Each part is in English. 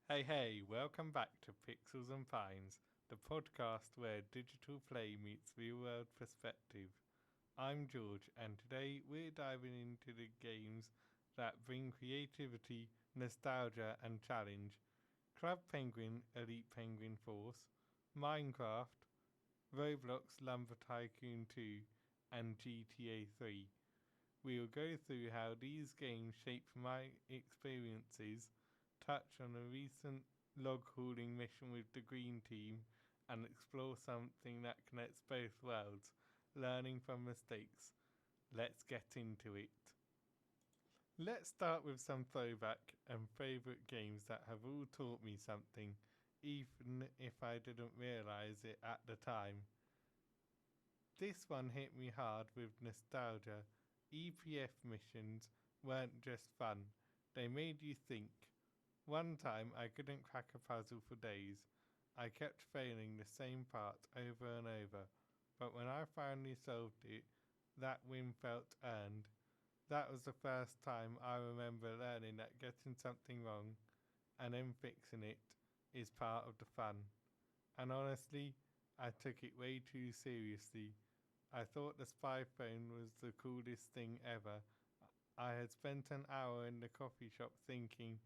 Hey, welcome back to Pixels and Pines, the podcast where digital play meets real world perspective. I'm George, and today we're diving into the games that bring creativity, nostalgia, and challenge. Club Penguin, Elite Penguin Force, Minecraft, Roblox Lumber Tycoon 2, and GTA 3. We'll go through how these games shaped my experiences, touch on a recent log hauling mission with the Green Team, and explore something that connects both worlds, learning from mistakes. Let's get into it. Let's start with some throwback and favourite games that have all taught me something, even if I didn't realise it at the time. This one hit me hard with nostalgia. EPF missions weren't just fun, they made you think. One time I couldn't crack a puzzle for days. I kept failing the same part over and over, but when I finally solved it, that win felt earned. That was the first time I remember learning that getting something wrong and then fixing it is part of the fun. And honestly, I took it way too seriously. I thought the spy phone was the coolest thing ever. I had spent an hour in the coffee shop thinking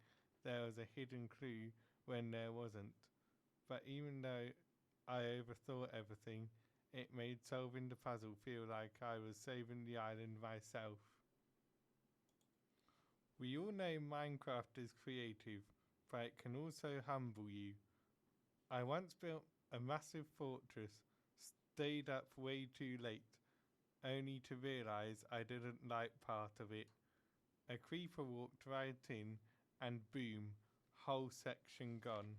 there was a hidden clue when there wasn't. But even though I overthought everything, it made solving the puzzle feel like I was saving the island myself. We all know Minecraft is creative, but it can also humble you. I once built a massive fortress, stayed up way too late, only to realise I didn't like part of it. A creeper walked right in, and boom, whole section gone.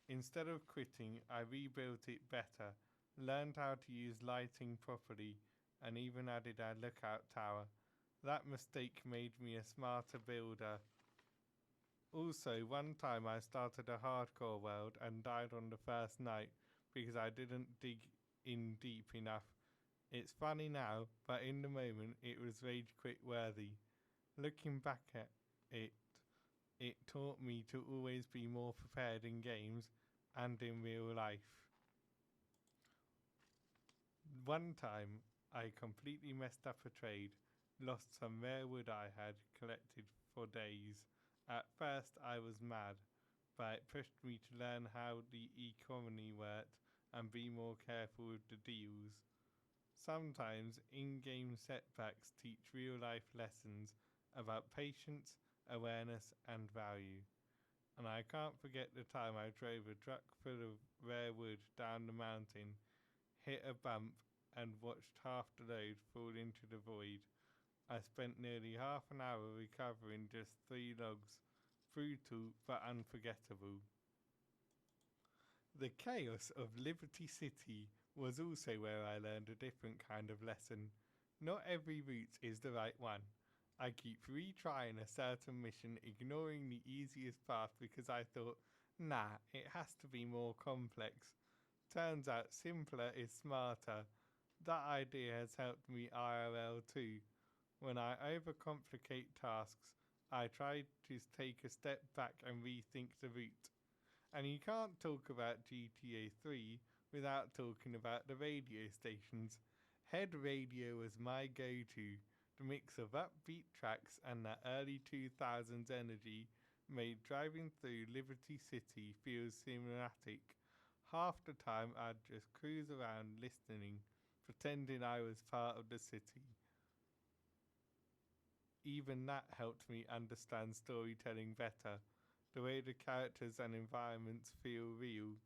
Instead of quitting, I rebuilt it better, learned how to use lighting properly, and even added a lookout tower. That mistake made me a smarter builder. Also, one time I started a hardcore world and died on the first night because I didn't dig in deep enough. It's funny now, but in the moment it was rage quit worthy. Looking back at it, it taught me to always be more prepared in games and in real life. One time I completely messed up a trade, lost some rare wood I had collected for days. At first I was mad, but it pushed me to learn how the economy worked and be more careful with the deals. Sometimes in-game setbacks teach real-life lessons about patience, awareness, and value. And I can't forget the time I drove a truck full of rare wood down the mountain, hit a bump, and watched half the load fall into the void. I spent nearly half an hour recovering just 3 logs. Brutal but unforgettable. The chaos of Liberty City was also where I learned a different kind of lesson. Not every route is the right one. I keep retrying a certain mission, ignoring the easiest path because I thought, nah, it has to be more complex. Turns out simpler is smarter. That idea has helped me IRL too. When I overcomplicate tasks, I try to take a step back and rethink the route. And you can't talk about GTA 3 without talking about the radio stations. Head radio was my go to. The mix of upbeat tracks and that early 2000s energy made driving through Liberty City feel cinematic. Half the time I'd just cruise around listening, pretending I was part of the city. Even that helped me understand storytelling better, the way the characters and environments feel real.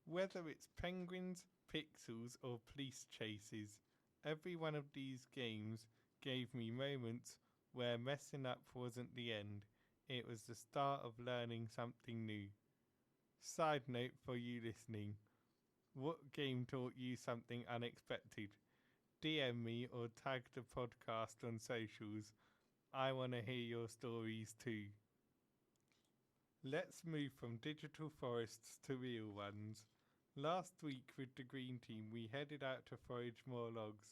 Whether it's penguins, pixels, or police chases, every one of these games gave me moments where messing up wasn't the end, it was the start of learning something new. Side note for you listening, what game taught you something unexpected? DM me or tag the podcast on socials. I want to hear your stories too. Let's move from digital forests to real ones. Last week with the Green Team, we headed out to forage more logs.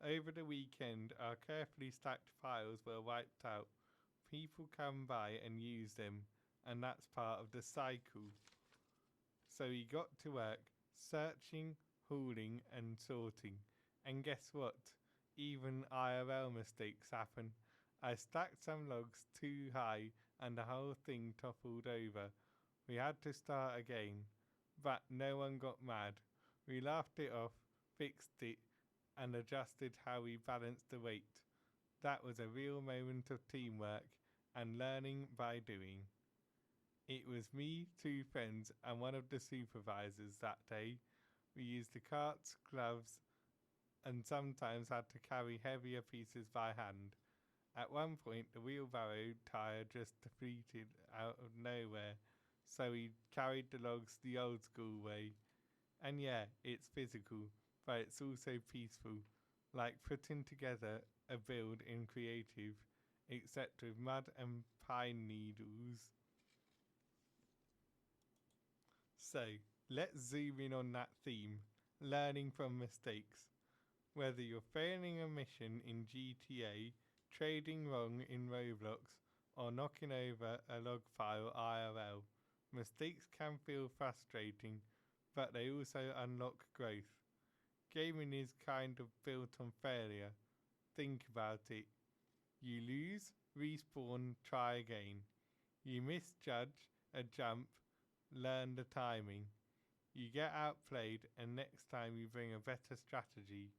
Over the weekend, our carefully stacked piles were wiped out. people come by and use them, and that's part of the cycle. So he got to work searching, hauling, and sorting. And guess what? Even IRL mistakes happen. I stacked some logs too high and the whole thing toppled over. We had to start again, but no one got mad. We laughed it off, fixed it, and adjusted how we balanced the weight. That was a real moment of teamwork and learning by doing. It was me, two friends, and one of the supervisors that day. We used the carts, gloves, and sometimes had to carry heavier pieces by hand. At one point, the wheelbarrow tire just depleted out of nowhere, so we carried the logs the old school way. And yeah, it's physical, but it's also peaceful, like putting together a build in creative, except with mud and pine needles. So, let's zoom in on that theme, learning from mistakes. Whether you're failing a mission in GTA, trading wrong in Roblox, or knocking over a log file IRL, mistakes can feel frustrating, but they also unlock growth. Gaming is kind of built on failure. Think about it. You lose, respawn, try again. You misjudge a jump, learn the timing. You get outplayed, and next time you bring a better strategy.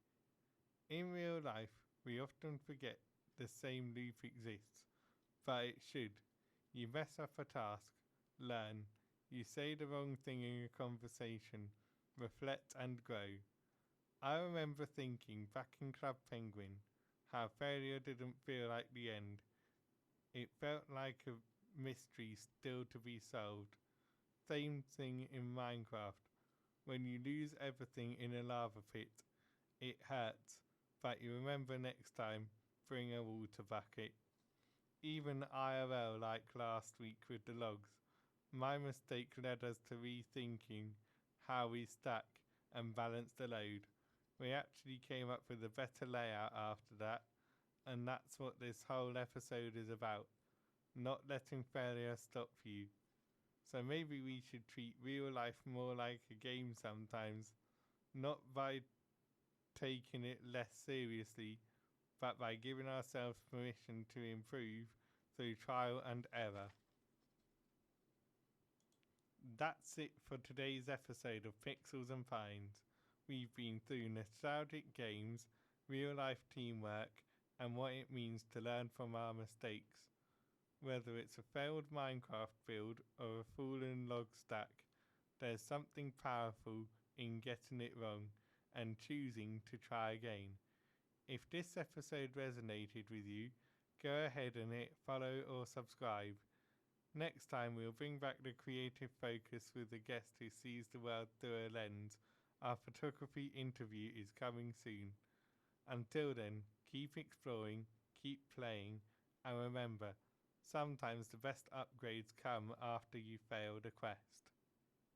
In real life, we often forget the same loop exists, but it should. You mess up a task, learn. You say the wrong thing in a conversation, reflect and grow. I remember thinking back in Club Penguin how failure didn't feel like the end. It felt like a mystery still to be solved. Same thing in Minecraft. When you lose everything in a lava pit, it hurts, but you remember next time, bring a water bucket. Even IRL like last week with the logs. My mistake led us to rethinking how we stack and balance the load. We actually came up with a better layout after that, and that's what this whole episode is about. Not letting failure stop you. So maybe we should treat real life more like a game sometimes, not by taking it less seriously, but by giving ourselves permission to improve through trial and error. That's it for today's episode of Pixels and Pines. We've been through nostalgic games, real life teamwork, and what it means to learn from our mistakes. Whether it's a failed Minecraft build or a fallen log stack, there's something powerful in getting it wrong and choosing to try again. If this episode resonated with you, go ahead and hit follow or subscribe. Next time we'll bring back the creative focus with a guest who sees the world through a lens. Our photography interview is coming soon. Until then, keep exploring, keep playing, and remember, sometimes the best upgrades come after you failed a quest.